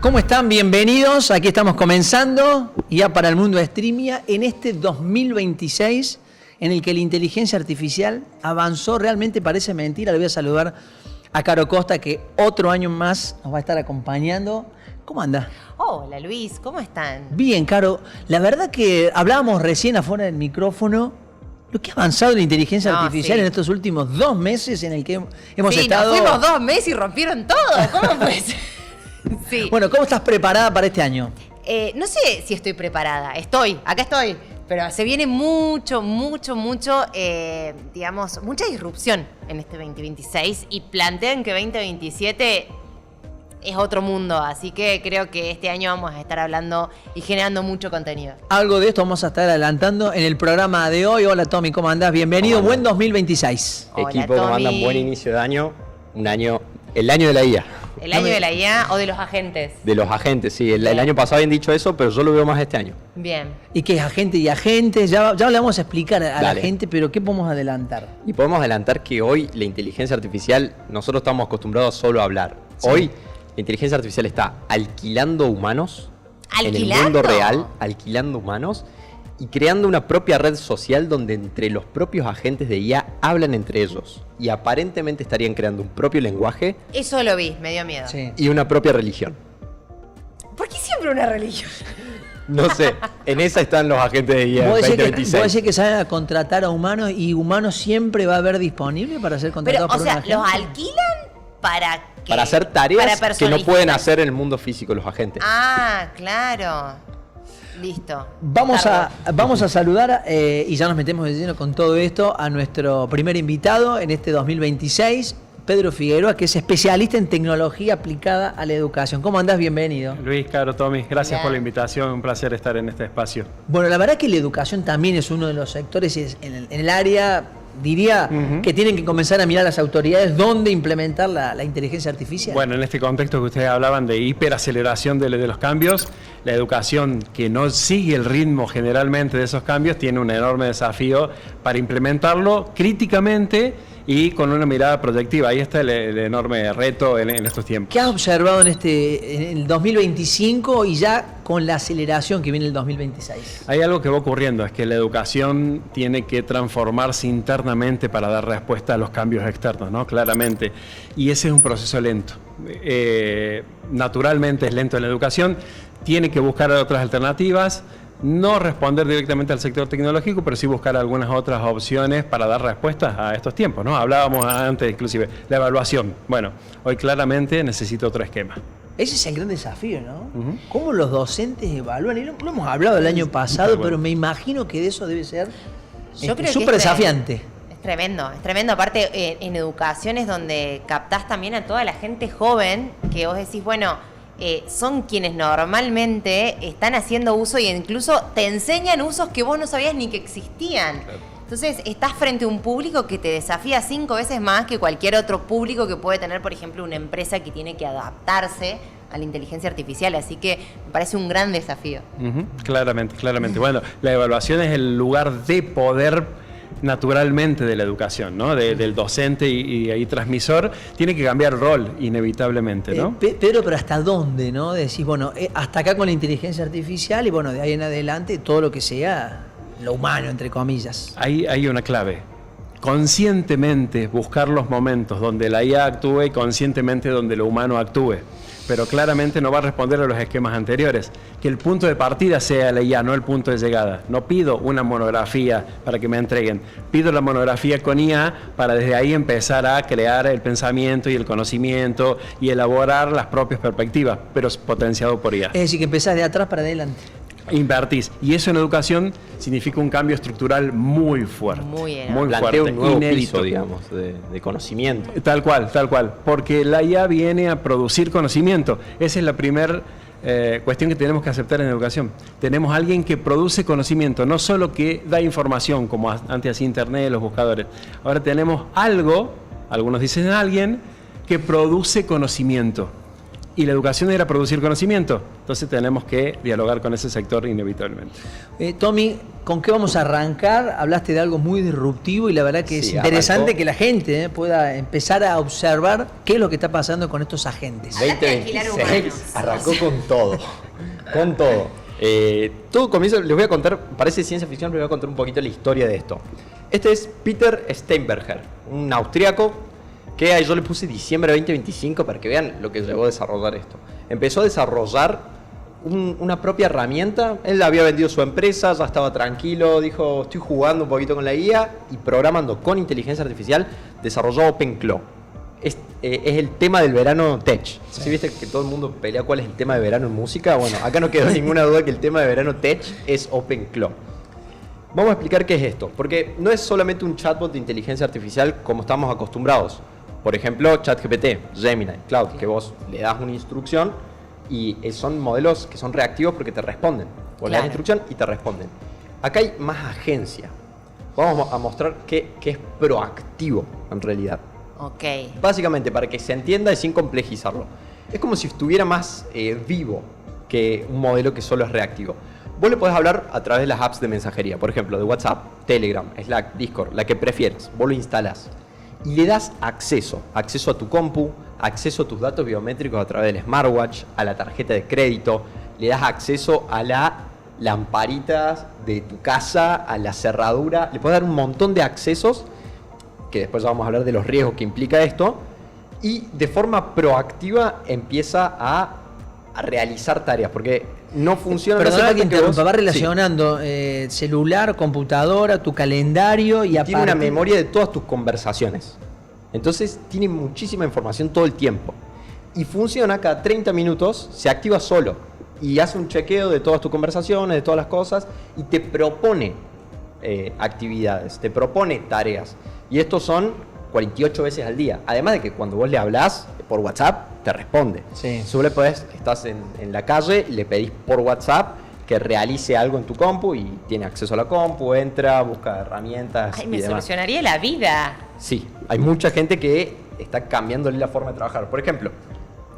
¿Cómo están? Bienvenidos. Aquí estamos comenzando ya para el mundo de Streamia en este 2026 en el que la inteligencia artificial avanzó. Realmente parece mentira. Le voy a saludar a Caro Costa, que otro año más nos va a estar acompañando. ¿Cómo anda? Hola Luis, ¿cómo están? Bien, Caro. La verdad que hablábamos recién afuera del micrófono lo que ha avanzado la inteligencia artificial en estos últimos 2 meses en el que hemos estado... Nos fuimos 2 meses y rompieron todo. ¿Cómo puede ser? Sí. Bueno, ¿cómo estás preparada para este año? No sé si estoy preparada. Acá estoy. Pero se viene mucho, digamos, mucha disrupción en este 2026 y plantean que 2027 es otro mundo. Así que creo que este año vamos a estar hablando y generando mucho contenido. Algo de esto vamos a estar adelantando en el programa de hoy. Hola Tommy, ¿cómo andás? Bienvenido, buen 2026. Hola, equipo, ¿cómo andan? Buen inicio de año. El año de la IA. ¿El año de la IA o de los agentes? De los agentes, sí. El año pasado habían dicho eso, pero yo lo veo más este año. Bien. ¿Y qué es agente y agentes? Ya le vamos a explicar a la gente, pero ¿qué podemos adelantar? Y podemos adelantar que hoy la inteligencia artificial, nosotros estamos acostumbrados solo a hablar. Sí. Hoy la inteligencia artificial está alquilando humanos en el mundo real, alquilando humanos y creando una propia red social donde entre los propios agentes de IA hablan entre ellos. Y aparentemente estarían creando un propio lenguaje. Eso lo vi, me dio miedo. Sí. Y una propia religión. ¿Por qué siempre una religión? No sé, en esa están los agentes de IA. ¿Vos decís que saben a contratar a humanos y humanos siempre va a haber disponible para ser contratados por una agente? ¿Los alquilan para qué? Para hacer tareas que no pueden hacer en el mundo físico los agentes. Ah, claro. Listo. Vamos a saludar, y ya nos metemos de lleno con todo esto, a nuestro primer invitado en este 2026, Pedro Figueroa, que es especialista en tecnología aplicada a la educación. ¿Cómo andás? Bienvenido. Luis, Caro, Tommy, gracias por la invitación, un placer estar en este espacio. Bueno, la verdad que la educación también es uno de los sectores en el área, diría, que tienen que comenzar a mirar las autoridades dónde implementar la inteligencia artificial. Bueno, en este contexto que ustedes hablaban de hiperaceleración de los cambios, la educación que no sigue el ritmo generalmente de esos cambios tiene un enorme desafío para implementarlo críticamente y con una mirada proyectiva. Ahí está el enorme reto en estos tiempos. ¿Qué has observado en el 2025 y ya con la aceleración que viene el 2026? Hay algo que va ocurriendo, es que la educación tiene que transformarse internamente para dar respuesta a los cambios externos, ¿no? Claramente. Y ese es un proceso lento. Naturalmente es lento en la educación, tiene que buscar otras alternativas, no responder directamente al sector tecnológico, pero sí buscar algunas otras opciones para dar respuestas a estos tiempos, ¿no? Hablábamos antes inclusive, la evaluación. Bueno, hoy claramente necesita otro esquema. Ese es el gran desafío, ¿no? ¿Cómo los docentes evalúan? Y lo hemos hablado el año pasado, pero me imagino que de eso debe ser súper desafiante. Es tremendo. Aparte, en educación es donde captás también a toda la gente joven, que vos decís, bueno, son quienes normalmente están haciendo uso e incluso te enseñan usos que vos no sabías ni que existían. Entonces, estás frente a un público que te desafía 5 veces más que cualquier otro público que puede tener, por ejemplo, una empresa que tiene que adaptarse a la inteligencia artificial. Así que me parece un gran desafío. Claramente. Bueno, la evaluación es el lugar de poder naturalmente de la educación, ¿no? Del docente y ahí transmisor, tiene que cambiar rol inevitablemente, ¿no? Pedro, pero ¿hasta dónde, no? Decís, bueno, hasta acá con la inteligencia artificial y bueno, de ahí en adelante todo lo que sea lo humano, entre comillas. Ahí hay una clave. Conscientemente buscar los momentos donde la IA actúe y conscientemente donde lo humano actúe. Pero claramente no va a responder a los esquemas anteriores. Que el punto de partida sea la IA, no el punto de llegada. No pido una monografía para que me entreguen. Pido la monografía con IA para desde ahí empezar a crear el pensamiento y el conocimiento y elaborar las propias perspectivas, pero potenciado por IA. Es decir, que empezás de atrás para adelante. Invertís. Y eso en educación significa un cambio estructural muy fuerte. Muy Plantea un nuevo piso, digamos, de conocimiento. Tal cual. Porque la IA viene a producir conocimiento. Esa es la primera cuestión que tenemos que aceptar en educación. Tenemos a alguien que produce conocimiento, no solo que da información, como antes hacía Internet, los buscadores. Ahora tenemos algo, algunos dicen alguien, que produce conocimiento. Y la educación era producir conocimiento. Entonces tenemos que dialogar con ese sector inevitablemente. Tommy, ¿con qué vamos a arrancar? Hablaste de algo muy disruptivo y la verdad que es Sí, interesante arrancó. que la gente pueda empezar a observar qué es lo que está pasando con estos agentes. Hablaste de alquilar 2026 humanos. arrancó con todo. Con todo. Todo comienza, les voy a contar, parece ciencia ficción, pero les voy a contar un poquito la historia de esto. Este es Peter Steinberger, un austriaco que yo le puse diciembre de 2025 para que vean lo que llevó a desarrollar esto. Empezó a desarrollar una propia herramienta. Él había vendido su empresa, ya estaba tranquilo, dijo, estoy jugando un poquito con la IA y programando con inteligencia artificial, desarrolló OpenClaw. Es el tema del verano tech. ¿Sí viste que todo el mundo pelea cuál es el tema de verano en música? Bueno, acá no quedó ninguna duda que el tema de verano tech es OpenClaw. Vamos a explicar qué es esto, porque no es solamente un chatbot de inteligencia artificial como estamos acostumbrados. Por ejemplo, ChatGPT, Gemini, Cloud, que vos le das una instrucción y son modelos que son reactivos porque te responden. Vos le das la instrucción y te responden. Acá hay más agencia. Vamos a mostrar qué es proactivo en realidad. Ok. Básicamente, para que se entienda y sin complejizarlo. Es como si estuviera más vivo que un modelo que solo es reactivo. Vos le podés hablar a través de las apps de mensajería, por ejemplo, de WhatsApp, Telegram, Slack, Discord, la que prefieras. Vos lo instalás y le das acceso a tu compu, acceso a tus datos biométricos a través del smartwatch, a la tarjeta de crédito, le das acceso a la lamparita de tu casa, a la cerradura, le puedes dar un montón de accesos, que después ya vamos a hablar de los riesgos que implica esto, y de forma proactiva empieza a realizar tareas, porque no funciona... Perdona no hace que falta interrumpa, vos- va relacionando celular, computadora, tu calendario y Tiene una aparte- memoria de todas tus conversaciones. Entonces tiene muchísima información todo el tiempo. Y funciona cada 30 minutos, se activa solo. Y hace un chequeo de todas tus conversaciones, de todas las cosas, y te propone actividades, te propone tareas. Y estos son 48 veces al día. Además de que cuando vos le hablás por WhatsApp, te responde. Sí. Tú le podés, estás en la calle, le pedís por WhatsApp que realice algo en tu compu y tiene acceso a la compu, entra, busca herramientas Ay, y me demás. solucionaría la vida. Sí, hay mucha gente que está cambiándole la forma de trabajar. Por ejemplo,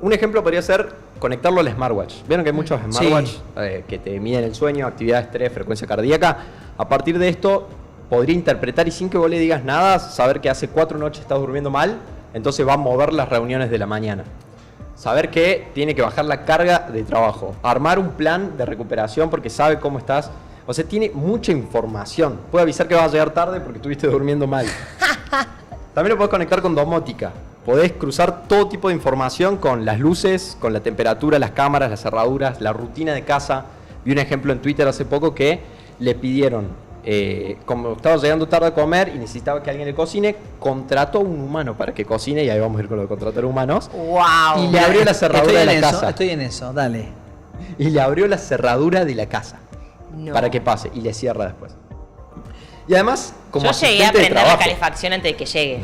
un ejemplo podría ser conectarlo al smartwatch. Vieron que hay muchos smartwatch que te miden el sueño, actividad, estrés, frecuencia cardíaca. A partir de esto, podría interpretar y sin que vos le digas nada, saber que hace 4 noches estás durmiendo mal, entonces va a mover las reuniones de la mañana. Saber que tiene que bajar la carga de trabajo. Armar un plan de recuperación porque sabe cómo estás. O sea, tiene mucha información. Puede avisar que vas a llegar tarde porque estuviste durmiendo mal. También lo podés conectar con domótica. Podés cruzar todo tipo de información con las luces, con la temperatura, las cámaras, las cerraduras, la rutina de casa. Vi un ejemplo en Twitter hace poco que le pidieron, como estaba llegando tarde a comer y necesitaba que alguien le cocine, contrató a un humano para que cocine, y ahí vamos a ir con lo de contratar humanos. ¡Wow! Y le abrió la cerradura de la eso, casa. Estoy en eso, dale. Y le abrió la cerradura de la casa No. para que pase y le cierra después. Y además, como Yo llegué a asistente de prender la trabajo. calefacción antes de que llegue.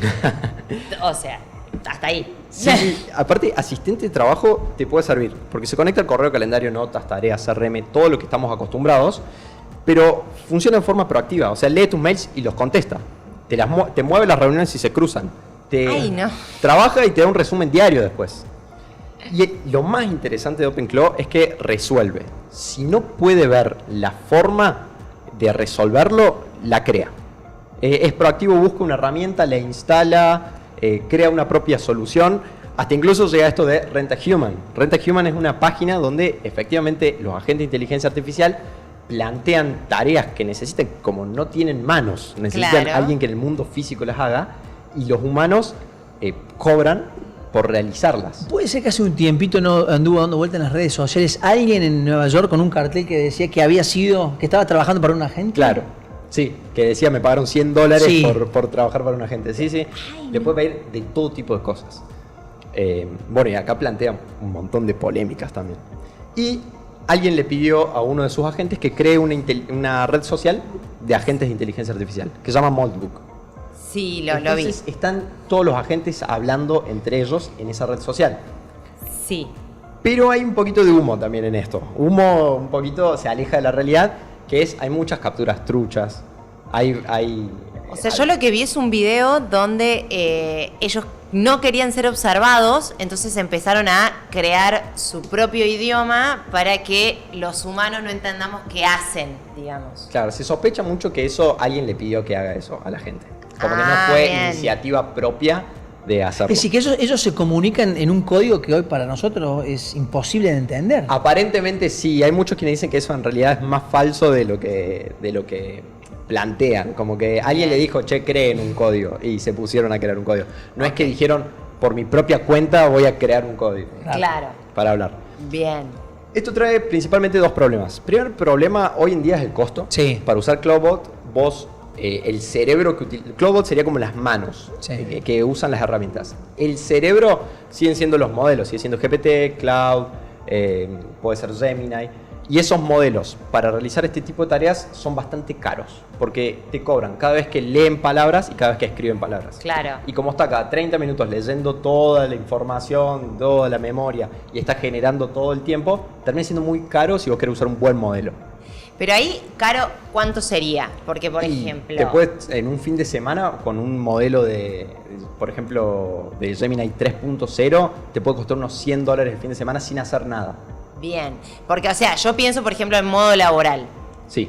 O sea, hasta ahí. Sí, aparte, asistente de trabajo te puede servir, porque se conecta al correo, calendario, notas, tareas, CRM, todo lo que estamos acostumbrados, pero funciona de forma proactiva. O sea, lee tus mails y los contesta. Te mueve las reuniones si se cruzan. Ay, no. Trabaja y te da un resumen diario después. Y lo más interesante de OpenClaw es que resuelve. Si no puede ver la forma de resolverlo, la crea. Es proactivo, busca una herramienta, la instala, crea una propia solución. Hasta incluso llega esto de Rent a Human. Rent a Human es una página donde efectivamente los agentes de inteligencia artificial plantean tareas que necesitan, como no tienen manos, necesitan Claro. alguien que en el mundo físico las haga, y los humanos cobran por realizarlas. Puede ser que hace un tiempito no anduvo dando vuelta en las redes sociales alguien en Nueva York con un cartel que decía que que estaba trabajando para un agente. Claro, sí, que decía me pagaron $100 Sí. por trabajar para un agente. Sí, sí, le puede pedir de todo tipo de cosas. Bueno, y acá plantea un montón de polémicas también. Y alguien le pidió a uno de sus agentes que cree una red social de agentes de inteligencia artificial, que se llama Moldbook. Sí, lo vi. Entonces están todos los agentes hablando entre ellos en esa red social. Sí. Pero hay un poquito de humo también en esto. Humo un poquito se aleja de la realidad, que es, hay muchas capturas truchas, hay O sea, yo lo que vi es un video donde ellos no querían ser observados, entonces empezaron a crear su propio idioma para que los humanos no entendamos qué hacen, digamos. Claro, se sospecha mucho que eso alguien le pidió que haga eso a la gente. Como que no Ah, fue bien. iniciativa propia de hacerlo. Es decir, que ellos se comunican en un código que hoy para nosotros es imposible de entender. Aparentemente sí, hay muchos quienes dicen que eso en realidad es más falso de lo que plantean. Como que alguien le dijo, che, creen un código y se pusieron a crear un código. No es que dijeron, por mi propia cuenta voy a crear un código. Claro. Para hablar. Bien. Esto trae principalmente dos problemas. Primer problema hoy en día es el costo. Sí. Para usar Cloudbot, vos, el cerebro que utiliza... Cloudbot sería como las manos Sí. que usan las herramientas. El cerebro siguen siendo los modelos, sigue siendo GPT, Cloud, puede ser Gemini. Y esos modelos para realizar este tipo de tareas son bastante caros, porque te cobran cada vez que leen palabras y cada vez que escriben palabras. Claro. Y como está cada 30 minutos leyendo toda la información, toda la memoria y está generando todo el tiempo, termina siendo muy caro si vos querés usar un buen modelo. Pero ahí, caro, ¿cuánto sería? Porque, por Y ejemplo... te puedes, en un fin de semana, con un modelo de, por ejemplo, de Gemini 3.0, te puede costar unos $100 el fin de semana sin hacer nada. Bien. Porque, o sea, yo pienso, por ejemplo, en modo laboral. Sí.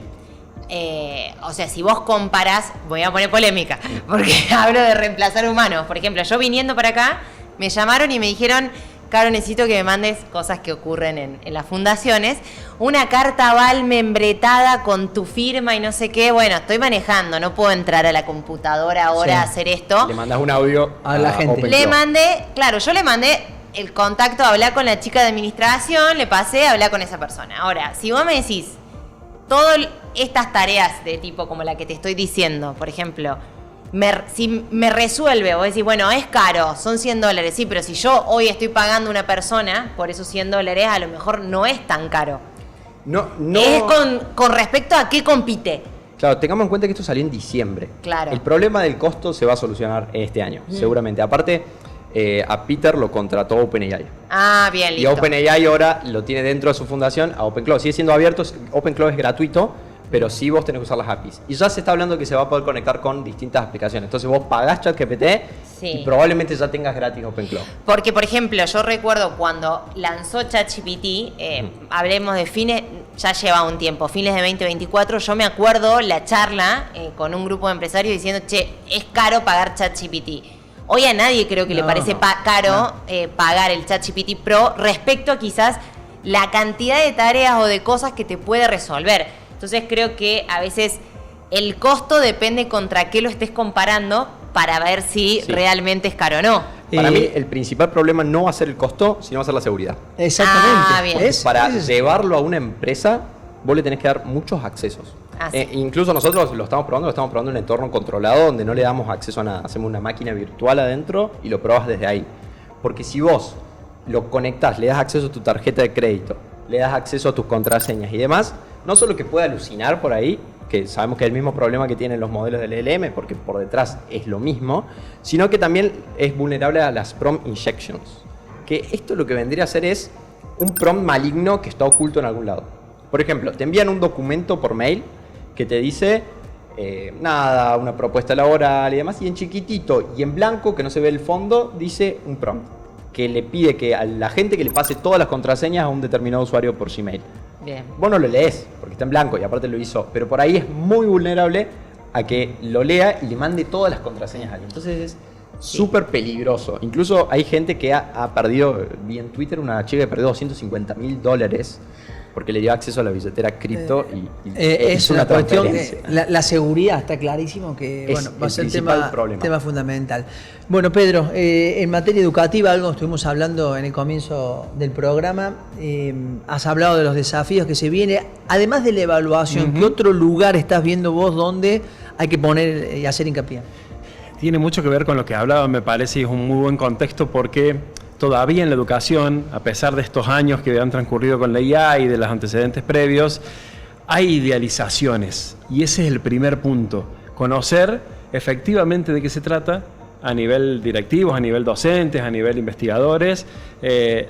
O sea, si vos comparás, voy a poner polémica, porque hablo de reemplazar humanos. Por ejemplo, yo viniendo para acá, me llamaron y me dijeron, Caro, necesito que me mandes cosas que ocurren en las fundaciones. Una carta aval membretada con tu firma y no sé qué. Bueno, estoy manejando, no puedo entrar a la computadora ahora a hacer esto. Le mandas un audio A la gente. OpenClaw. Le mandé, claro, yo le mandé el contacto a hablar con la chica de administración, le pasé a hablar con esa persona. Ahora, si vos me decís, todas estas tareas de tipo como la que te estoy diciendo, por ejemplo, si me resuelve, vos decís, bueno, es caro, son $100, sí, pero si yo hoy estoy pagando a una persona por esos $100, a lo mejor no es tan caro. No. Es con respecto a qué compite. Claro, tengamos en cuenta que esto salió en diciembre. Claro. El problema del costo se va a solucionar este año, seguramente. Aparte, a Peter lo contrató OpenAI. Ah, bien, Y listo. OpenAI ahora lo tiene dentro de su fundación a OpenClaw. Sigue siendo abierto, OpenClaw es gratuito, pero sí vos tenés que usar las APIs. Y ya se está hablando que se va a poder conectar con distintas aplicaciones. Entonces vos pagás ChatGPT Sí. y probablemente ya tengas gratis OpenClaw. Porque, por ejemplo, yo recuerdo cuando lanzó ChatGPT, hablemos de fines, ya lleva un tiempo, fines de 2024, yo me acuerdo la charla con un grupo de empresarios diciendo, che, es caro pagar ChatGPT. Hoy a nadie creo que le No, parece caro pagar el ChatGPT Pro respecto a quizás la cantidad de tareas o de cosas que te puede resolver. Entonces creo que a veces el costo depende contra qué lo estés comparando para ver si Sí. realmente es caro o no. Para mí el principal problema no va a ser el costo, sino va a ser la seguridad. Exactamente. Ah, bien. ¿Ves? Para Ese es- llevarlo a una empresa, vos le tenés que dar muchos accesos. Ah, sí. Incluso nosotros lo estamos probando en un entorno controlado donde no le damos acceso a nada. Hacemos una máquina virtual adentro y lo probas desde ahí. Porque si vos lo conectás, le das acceso a tu tarjeta de crédito, le das acceso a tus contraseñas y demás, no solo que puede alucinar por ahí, que sabemos que es el mismo problema que tienen los modelos del LLM, porque por detrás es lo mismo, sino que también es vulnerable a las prompt injections. Que esto lo que vendría a hacer es un prompt maligno que está oculto en algún lado. Por ejemplo, te envían un documento por mail que te dice, una propuesta laboral y demás, y en chiquitito y en blanco, que no se ve el fondo, dice un prompt, que le pide que a la gente que le pase todas las contraseñas a un determinado usuario por Gmail. Bien. Vos no lo lees, porque está en blanco y aparte lo hizo, pero por ahí es muy vulnerable a que lo lea y le mande todas las contraseñas a alguien. Entonces es súper peligroso. Incluso hay gente que ha perdido, vi en Twitter una chica que perdió $250.000 porque le dio acceso a la billetera cripto y es una cuestión, transferencia. la seguridad está clarísimo que Es bueno, va a el ser principal problema. tema fundamental. Bueno, Pedro, en materia educativa, algo estuvimos hablando en el comienzo del programa, has hablado de los desafíos que se vienen, además de la evaluación, ¿qué otro lugar estás viendo vos donde hay que poner y hacer hincapié? Tiene mucho que ver con lo que hablaba, me parece, y es un muy buen contexto porque todavía en la educación, a pesar de estos años que han transcurrido con la IA y de los antecedentes previos, hay idealizaciones. Y ese es el primer punto. Conocer efectivamente de qué se trata a nivel directivos, a nivel docentes, a nivel investigadores,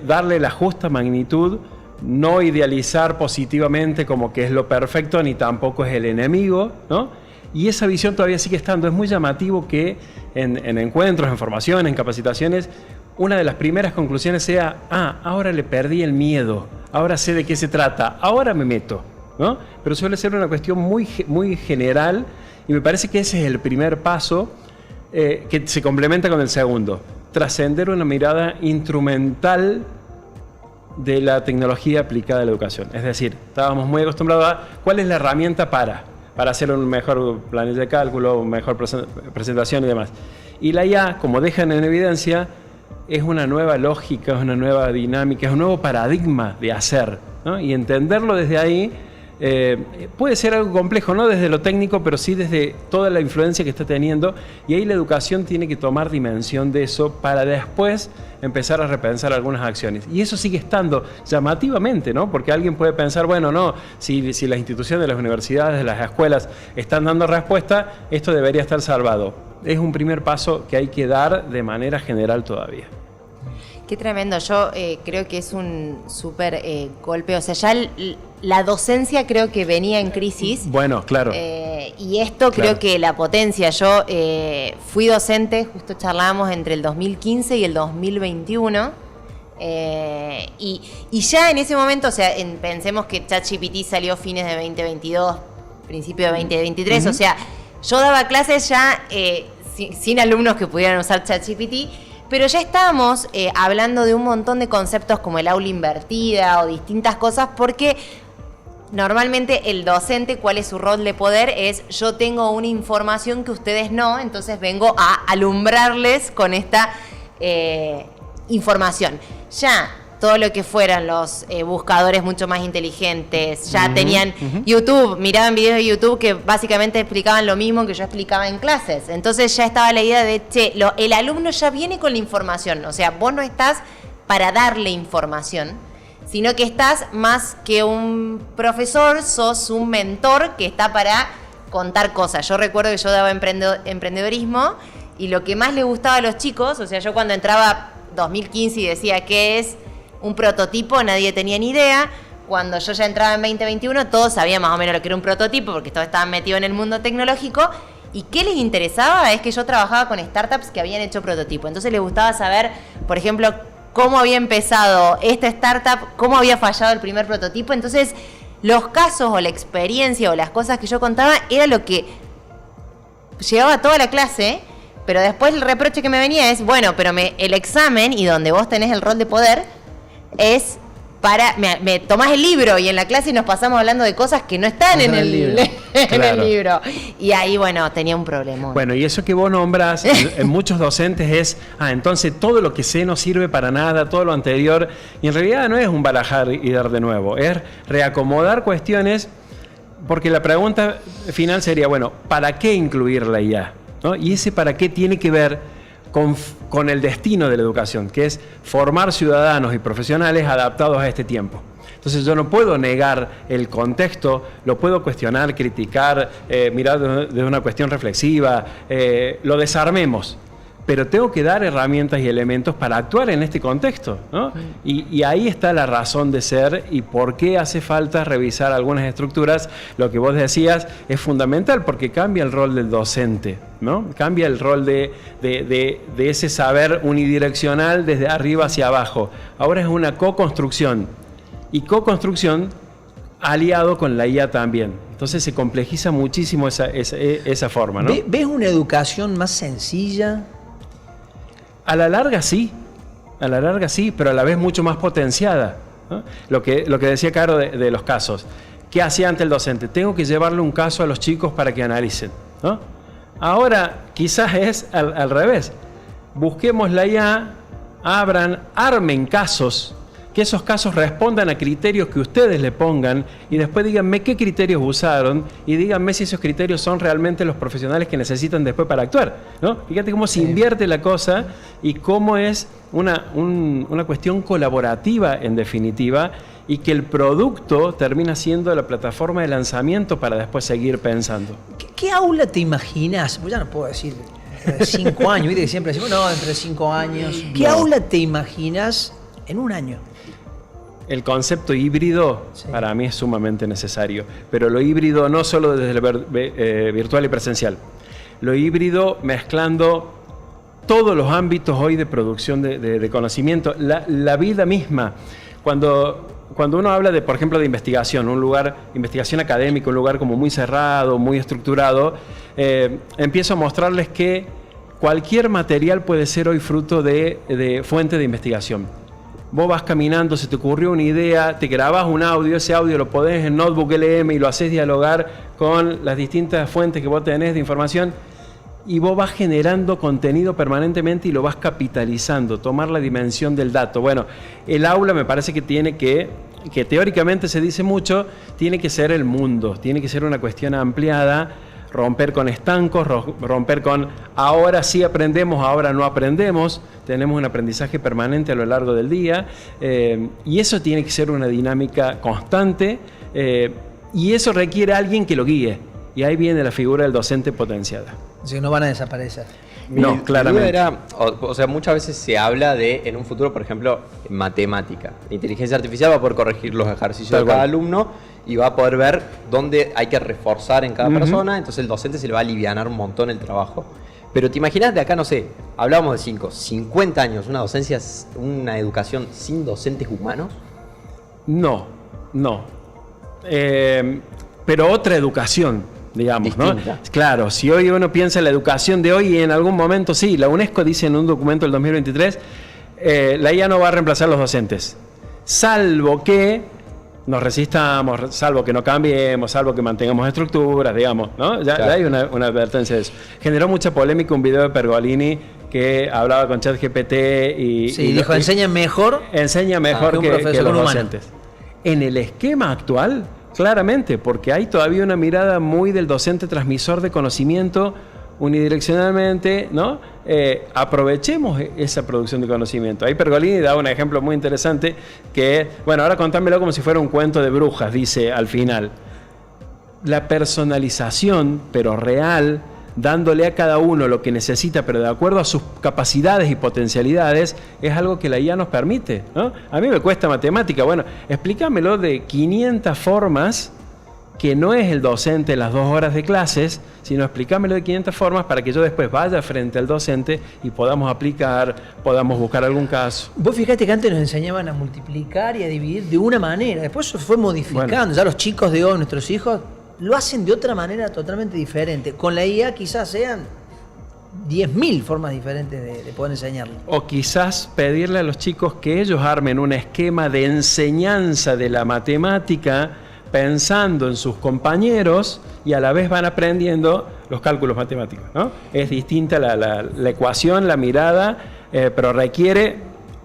darle la justa magnitud, no idealizar positivamente como que es lo perfecto ni tampoco es el enemigo, ¿no? Y esa visión todavía sigue estando. Es muy llamativo que en encuentros, en formaciones, en capacitaciones, una de las primeras conclusiones sea, ahora le perdí el miedo, ahora sé de qué se trata, ahora me meto, ¿no? Pero suele ser una cuestión muy, muy general y me parece que ese es el primer paso que se complementa con el segundo. Trascender una mirada instrumental de la tecnología aplicada a la educación. Es decir, estábamos muy acostumbrados a cuál es la herramienta para hacer un mejor planilla de cálculo, una mejor presentación y demás. Y la IA, como dejan en evidencia, es una nueva lógica, es una nueva dinámica, es un nuevo paradigma de hacer, ¿no? Y entenderlo desde ahí puede ser algo complejo, no desde lo técnico, pero sí desde toda la influencia que está teniendo. Y ahí la educación tiene que tomar dimensión de eso para después empezar a repensar algunas acciones. Y eso sigue estando llamativamente, ¿no? Porque alguien puede pensar, bueno, no, si las instituciones, las universidades, las escuelas están dando respuesta, esto debería estar salvado. Es un primer paso que hay que dar de manera general todavía. Qué tremendo, yo creo que es un súper golpe, o sea, ya la docencia creo que venía en crisis. Bueno, claro. Y esto creo que la potencia, yo fui docente, justo charlábamos entre el 2015 y el 2021, y ya en ese momento, o sea, pensemos que ChatGPT salió fines de 2022, principio de 2023, o sea, yo daba clases ya sin alumnos que pudieran usar ChatGPT, pero ya estábamos hablando de un montón de conceptos como el aula invertida o distintas cosas, porque normalmente el docente, ¿cuál es su rol de poder? Es yo tengo una información que ustedes no, entonces vengo a alumbrarles con esta información. Ya todo lo que fueran los buscadores mucho más inteligentes, ya tenían YouTube, miraban videos de YouTube que básicamente explicaban lo mismo que yo explicaba en clases. Entonces ya estaba la idea de, el alumno ya viene con la información, o sea, vos no estás para darle información, sino que estás más que un profesor, sos un mentor que está para contar cosas. Yo recuerdo que yo daba emprendedorismo y lo que más le gustaba a los chicos, o sea, yo cuando entraba 2015 y decía qué es un prototipo, nadie tenía ni idea. Cuando yo ya entraba en 2021, todos sabían más o menos lo que era un prototipo, porque todos estaban metidos en el mundo tecnológico. ¿Y qué les interesaba? Es que yo trabajaba con startups que habían hecho prototipo. Entonces les gustaba saber, por ejemplo, cómo había empezado esta startup, cómo había fallado el primer prototipo. Entonces, los casos o la experiencia o las cosas que yo contaba era lo que llevaba a toda la clase, pero después el reproche que me venía es, bueno, pero el examen y donde vos tenés el rol de poder es para... Me tomás el libro y en la clase nos pasamos hablando de cosas que no están en el libro. En el libro. Y ahí, bueno, tenía un problema. Bueno, y eso que vos nombras en muchos docentes es, entonces todo lo que sé no sirve para nada, todo lo anterior. Y en realidad no es un barajar y dar de nuevo, es reacomodar cuestiones, porque la pregunta final sería, bueno, ¿para qué incluir la IA? ¿No? Y ese para qué tiene que ver con el destino de la educación, que es formar ciudadanos y profesionales adaptados a este tiempo. Entonces yo no puedo negar el contexto, lo puedo cuestionar, criticar, mirar desde una cuestión reflexiva, lo desarmemos, pero tengo que dar herramientas y elementos para actuar en este contexto, ¿no? Y ahí está la razón de ser y por qué hace falta revisar algunas estructuras. Lo que vos decías es fundamental porque cambia el rol del docente, ¿no? Cambia el rol de ese saber unidireccional desde arriba hacia abajo. Ahora es una co-construcción y co-construcción aliado con la IA también. Entonces se complejiza muchísimo esa forma, ¿no? ¿Ves una educación más sencilla? A la larga sí, pero a la vez mucho más potenciada, ¿no? Lo que decía Caro de los casos. ¿Qué hacía antes el docente? Tengo que llevarle un caso a los chicos para que analicen, ¿no? Ahora quizás es al revés. Busquemos la IA, armen casos, que esos casos respondan a criterios que ustedes le pongan y después díganme qué criterios usaron y díganme si esos criterios son realmente los profesionales que necesitan después para actuar, ¿no? Fíjate cómo se invierte la cosa y cómo es una cuestión colaborativa en definitiva y que el producto termina siendo la plataforma de lanzamiento para después seguir pensando. ¿Qué aula te imaginas? Pues ya no puedo decir 5 años, ¿viste? Que siempre decimos, no, entre 5 años. ¿Qué aula te imaginas en un año? el concepto híbrido para mí es sumamente necesario, pero lo híbrido no solo desde lo virtual y presencial, lo híbrido mezclando todos los ámbitos hoy de producción de conocimiento, la vida misma. Cuando uno habla de, por ejemplo, de investigación, investigación académica, un lugar como muy cerrado, muy estructurado, empiezo a mostrarles que cualquier material puede ser hoy fruto de fuente de investigación. Vos vas caminando, se te ocurrió una idea, te grabás un audio, ese audio lo podés en Notebook LM y lo haces dialogar con las distintas fuentes que vos tenés de información y vos vas generando contenido permanentemente y lo vas capitalizando, tomar la dimensión del dato. Bueno, el aula me parece que tiene que teóricamente se dice mucho, tiene que ser el mundo, tiene que ser una cuestión ampliada, romper con estancos, romper con ahora sí aprendemos, ahora no aprendemos, tenemos un aprendizaje permanente a lo largo del día y eso tiene que ser una dinámica constante y eso requiere a alguien que lo guíe y ahí viene la figura del docente potenciada. Así que no van a desaparecer. No, claramente. O sea, muchas veces se habla de, en un futuro, por ejemplo, matemática. La inteligencia artificial va a poder corregir los ejercicios de cada alumno y va a poder ver dónde hay que reforzar en cada persona, entonces el docente se le va a alivianar un montón el trabajo. Pero te imaginas de acá, no sé, hablábamos de 50 años, una educación sin docentes humanos. No. Pero otra educación, digamos, distinta, ¿no? Claro, si hoy uno piensa en la educación de hoy y en algún momento, sí, la UNESCO dice en un documento del 2023, la IA no va a reemplazar los docentes, salvo que nos resistamos, salvo que no cambiemos, salvo que mantengamos estructuras, digamos, ¿no? Ya hay una advertencia de eso. Generó mucha polémica un video de Pergolini que hablaba con ChatGPT y dijo, enseña mejor que los docentes. En el esquema actual, claramente, porque hay todavía una mirada muy del docente transmisor de conocimiento unidireccionalmente, ¿no? Aprovechemos esa producción de conocimiento. Ahí Pergolini da un ejemplo muy interesante que, bueno, ahora contámelo como si fuera un cuento de brujas, dice al final. La personalización, pero real, dándole a cada uno lo que necesita, pero de acuerdo a sus capacidades y potencialidades, es algo que la IA nos permite, ¿no? A mí me cuesta matemática, bueno, explícamelo de 500 formas, que no es el docente en las 2 horas de clases, sino explícamelo de 500 formas para que yo después vaya frente al docente y podamos aplicar, podamos buscar algún caso. Vos fíjate que antes nos enseñaban a multiplicar y a dividir de una manera, después se fue modificando, bueno. Ya los chicos de hoy, nuestros hijos, lo hacen de otra manera totalmente diferente. Con la IA quizás sean 10.000 formas diferentes de poder enseñarlo. O quizás pedirle a los chicos que ellos armen un esquema de enseñanza de la matemática pensando en sus compañeros y a la vez van aprendiendo los cálculos matemáticos, ¿no? Es distinta la ecuación, la mirada, pero requiere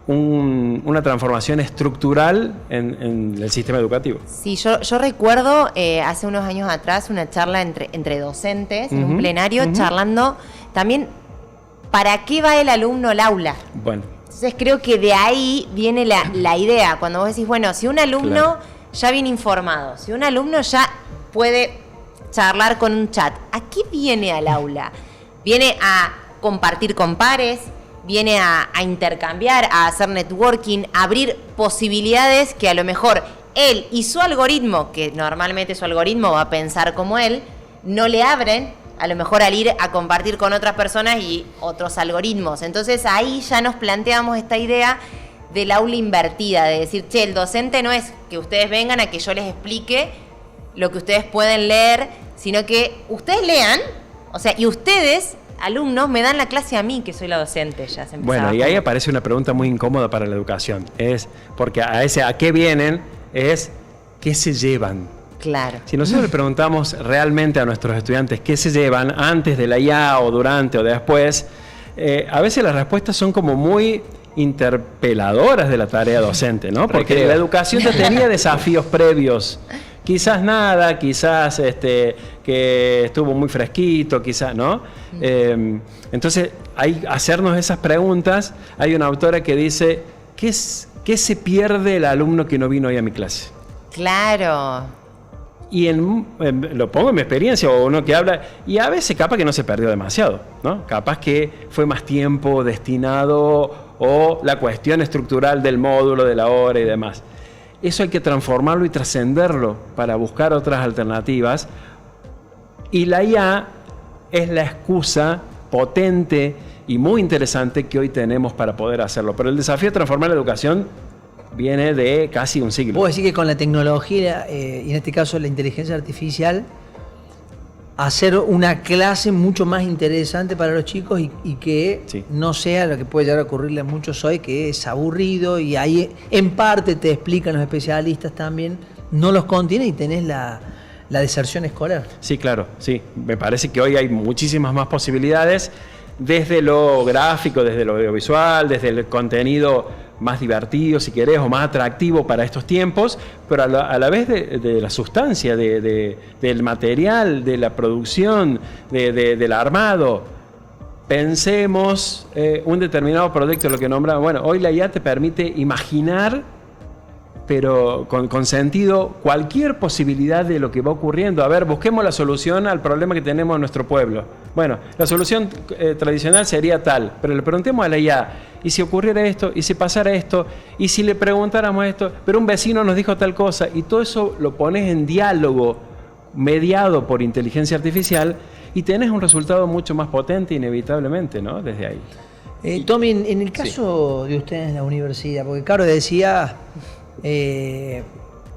una transformación estructural en el sistema educativo. Sí, yo recuerdo hace unos años atrás una charla entre docentes en un plenario charlando también para qué va el alumno al aula. Bueno. Entonces creo que de ahí viene la idea, cuando vos decís, bueno, si un alumno ya viene informado, si un alumno ya puede charlar con un chat, ¿a qué viene al aula? Viene a compartir con pares, viene a intercambiar, a hacer networking, a abrir posibilidades que a lo mejor él y su algoritmo, que normalmente su algoritmo va a pensar como él, no le abren, a lo mejor al ir a compartir con otras personas y otros algoritmos. Entonces ahí ya nos planteamos esta idea del aula invertida, de decir, che, el docente no es que ustedes vengan a que yo les explique lo que ustedes pueden leer, sino que ustedes lean, o sea, y ustedes, alumnos, me dan la clase a mí, que soy la docente. Ya se bueno, y ahí aparece una pregunta muy incómoda para la educación, es porque a qué vienen, es qué se llevan. Claro. Si nosotros le preguntamos realmente a nuestros estudiantes qué se llevan antes de la IA o durante o después, a veces las respuestas son como muy interpeladoras de la tarea docente, ¿no? Porque la educación ya tenía desafíos previos. Quizás nada, quizás que estuvo muy fresquito, quizás, ¿no? Entonces, hacernos esas preguntas. Hay una autora que dice, ¿qué se pierde el alumno que no vino hoy a mi clase? Claro. Y lo pongo en mi experiencia, o uno que habla, y a veces capaz que no se perdió demasiado, ¿no? Capaz que fue más tiempo destinado o la cuestión estructural del módulo, de la hora y demás. Eso hay que transformarlo y trascenderlo para buscar otras alternativas. Y la IA es la excusa potente y muy interesante que hoy tenemos para poder hacerlo. Pero el desafío de transformar la educación viene de casi un siglo. Puedo decir que con la tecnología, y en este caso la inteligencia artificial, hacer una clase mucho más interesante para los chicos y que no sea lo que puede llegar a ocurrirle a muchos hoy, que es aburrido, y ahí en parte te explican los especialistas también, no los contiene y tenés la deserción escolar. Sí, claro, sí. Me parece que hoy hay muchísimas más posibilidades, desde lo gráfico, desde lo audiovisual, desde el contenido más divertido, si querés, o más atractivo para estos tiempos, pero a la vez de la sustancia, del material, de la producción, del armado. Pensemos un determinado proyecto, lo que nombraba. Bueno, hoy la IA te permite imaginar, pero con sentido, cualquier posibilidad de lo que va ocurriendo. A ver, busquemos la solución al problema que tenemos en nuestro pueblo. Bueno, la solución tradicional sería tal, pero le preguntemos a la IA, ¿y si ocurriera esto? ¿Y si pasara esto? ¿Y si le preguntáramos esto? Pero un vecino nos dijo tal cosa, y todo eso lo pones en diálogo mediado por inteligencia artificial y tenés un resultado mucho más potente inevitablemente, ¿no? Desde ahí. Tommy, en el caso de ustedes en la universidad, porque Caro decía...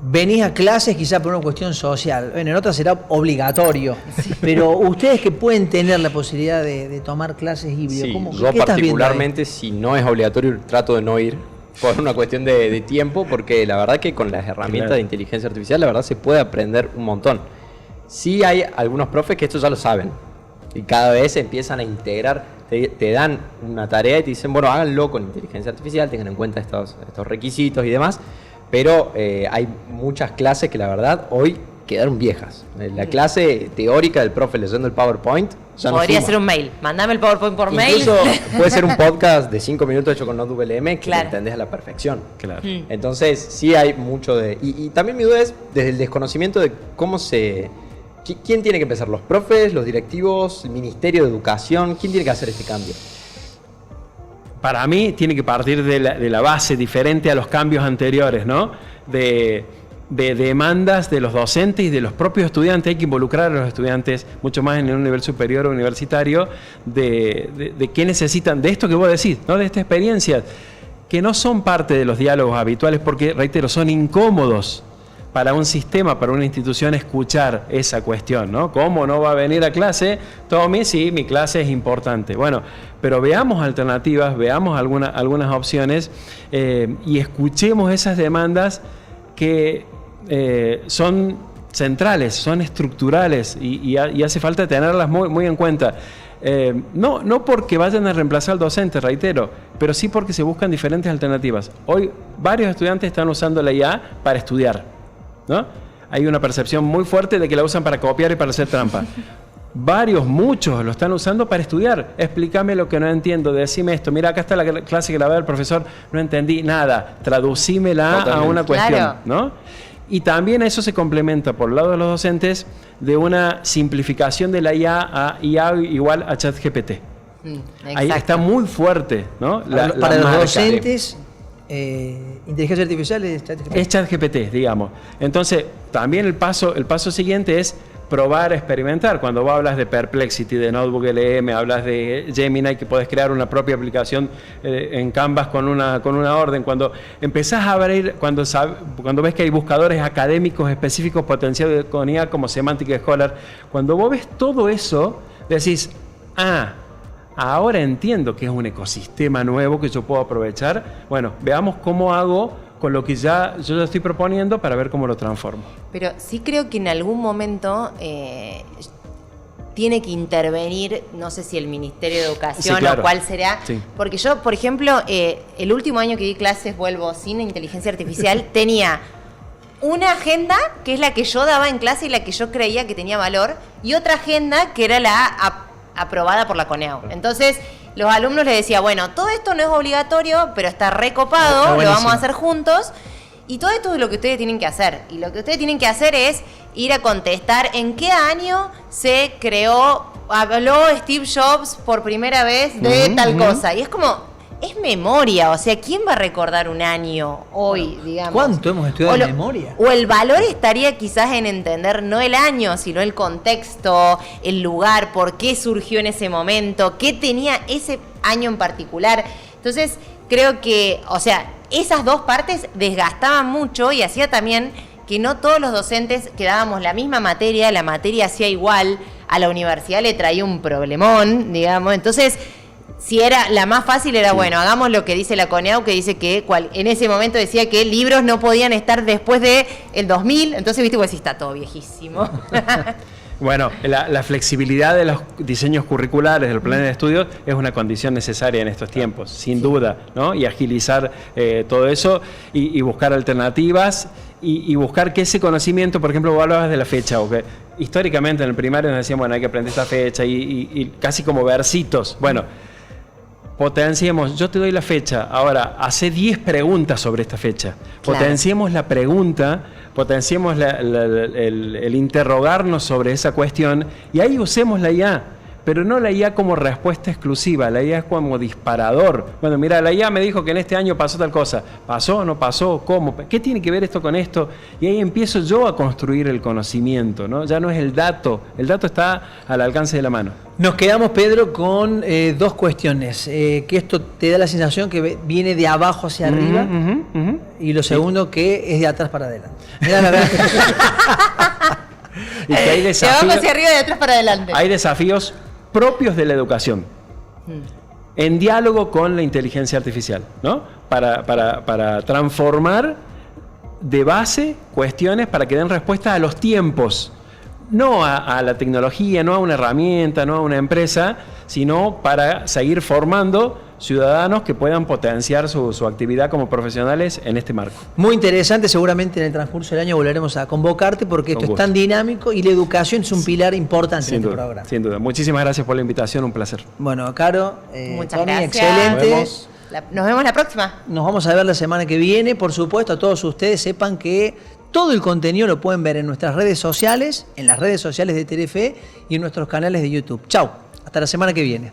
venís a clases quizá por una cuestión social, bueno, en otras será obligatorio, pero ustedes que pueden tener la posibilidad de tomar clases híbridas, sí, yo particularmente, si no es obligatorio, trato de no ir por una cuestión de tiempo, porque la verdad que con las herramientas de inteligencia artificial, la verdad se puede aprender un montón. Sí hay algunos profes que esto ya lo saben y cada vez empiezan a integrar, te dan una tarea y te dicen, bueno, háganlo con inteligencia artificial, tengan en cuenta estos requisitos y demás. Pero hay muchas clases que la verdad hoy quedaron viejas. La clase teórica del profe leyendo el PowerPoint ya podría ser un mail. Mandame el PowerPoint por mail. Incluso puede ser un podcast de 5 minutos hecho con Notebook LM que lo entendés a la perfección. Claro. Entonces sí hay mucho de... Y también mi duda es desde el desconocimiento de cómo se... ¿Quién tiene que empezar? ¿Los profes, los directivos, el Ministerio de Educación? ¿Quién tiene que hacer este cambio? Para mí tiene que partir de la base diferente a los cambios anteriores, ¿no? De demandas de los docentes y de los propios estudiantes. Hay que involucrar a los estudiantes mucho más en el nivel superior o universitario de qué necesitan, de esto que vos decís, ¿no? De esta experiencia, que no son parte de los diálogos habituales porque, reitero, son incómodos para un sistema, para una institución escuchar esa cuestión, ¿no? ¿Cómo no va a venir a clase? Tommy, sí, mi clase es importante. Bueno, pero veamos alternativas, veamos algunas opciones y escuchemos esas demandas que son centrales, son estructurales y hace falta tenerlas muy en cuenta. No porque vayan a reemplazar al docente, reitero, pero sí porque se buscan diferentes alternativas. Hoy varios estudiantes están usando la IA para estudiar, ¿no? Hay una percepción muy fuerte de que la usan para copiar y para hacer trampa. Muchos lo están usando para estudiar. Explícame lo que no entiendo, decime esto. Mira, acá está la clase que la ve el profesor, no entendí nada. Traducímela a una cuestión, claro, ¿no? Y también eso se complementa por el lado de los docentes de una simplificación de la IA a IA igual a ChatGPT. Ahí está muy fuerte, ¿no? Para los docentes... inteligencia artificial es ChatGPT. Es ChatGPT, digamos. Entonces, también el paso siguiente es probar, experimentar. Cuando vos hablas de Perplexity, de Notebook LM, hablas de Gemini, que podés crear una propia aplicación en Canvas con una orden. Cuando empezás a abrir, cuando ves que hay buscadores académicos específicos potenciados con IA como Semantic Scholar, cuando vos ves todo eso, decís, ahora entiendo que es un ecosistema nuevo que yo puedo aprovechar. Bueno, veamos cómo hago con lo que yo ya estoy proponiendo para ver cómo lo transformo. Pero sí creo que en algún momento tiene que intervenir, no sé si el Ministerio de Educación, sí, claro, o cuál será. Sí. Porque yo, por ejemplo, el último año que di clases, vuelvo sin inteligencia artificial, tenía una agenda que es la que yo daba en clase y la que yo creía que tenía valor, y otra agenda que era la aprobada por la CONEAU. Entonces, los alumnos les decía, bueno, todo esto no es obligatorio, pero está recopado, lo vamos a hacer juntos, y todo esto es lo que ustedes tienen que hacer. Y lo que ustedes tienen que hacer es ir a contestar en qué año se creó, habló Steve Jobs por primera vez de tal cosa. Y es como, es memoria. O sea, ¿quién va a recordar un año hoy, digamos? ¿Cuánto hemos estudiado en memoria? O el valor estaría quizás en entender no el año, sino el contexto, el lugar, por qué surgió en ese momento, qué tenía ese año en particular. Entonces, creo que, o sea, esas dos partes desgastaban mucho y hacía también que no todos los docentes que dábamos la misma materia, la materia hacía igual, a la universidad le traía un problemón, digamos. Entonces, si era la más fácil era, bueno, hagamos lo que dice la CONEAU, que dice que en ese momento decía que libros no podían estar después de el 2000, entonces, viste, pues sí, está todo viejísimo. Bueno, la flexibilidad de los diseños curriculares, de los planes de estudios, es una condición necesaria en estos tiempos, sin duda, ¿no? Y agilizar todo eso y buscar alternativas y buscar que ese conocimiento, por ejemplo, vos hablabas de la fecha, o que históricamente en el primario nos decían, bueno, hay que aprender esta fecha y casi como versitos. Bueno, potenciemos, yo te doy la fecha, ahora, hace 10 preguntas sobre esta fecha. Claro. Potenciemos la pregunta, potenciemos el interrogarnos sobre esa cuestión y ahí usemos la IA, pero no la IA como respuesta exclusiva, la IA es como disparador. Bueno, mira, la IA me dijo que en este año pasó tal cosa. ¿Pasó o no pasó? ¿Cómo? ¿Qué tiene que ver esto con esto? Y ahí empiezo yo a construir el conocimiento, ¿no? Ya no es el dato está al alcance de la mano. Nos quedamos, Pedro, con dos cuestiones. Que esto te da la sensación que viene de abajo hacia arriba, y lo segundo, que es de atrás para adelante. Mirá, la verdad y que hay desafíos, de abajo hacia arriba y de atrás para adelante. Hay desafíos propios de la educación, en diálogo con la inteligencia artificial, ¿no? Para transformar de base cuestiones para que den respuesta a los tiempos, no a la tecnología, no a una herramienta, no a una empresa, sino para seguir formando ciudadanos que puedan potenciar su actividad como profesionales en este marco. Muy interesante, seguramente en el transcurso del año volveremos a convocarte porque esto es tan dinámico y la educación es un pilar importante en este programa. Sin duda. Muchísimas gracias por la invitación, un placer. Bueno, Caro, muchas Tony, gracias. excelente. Nos vemos la próxima. Nos vamos a ver la semana que viene. Por supuesto, a todos ustedes sepan que todo el contenido lo pueden ver en nuestras redes sociales, en las redes sociales de Telefe y en nuestros canales de YouTube. Chau, hasta la semana que viene.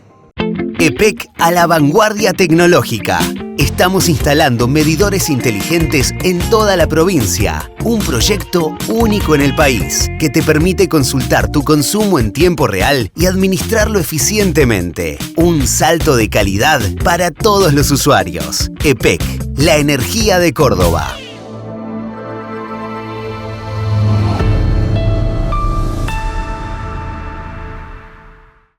EPEC a la vanguardia tecnológica. Estamos instalando medidores inteligentes en toda la provincia. Un proyecto único en el país que te permite consultar tu consumo en tiempo real y administrarlo eficientemente. Un salto de calidad para todos los usuarios. EPEC, la energía de Córdoba.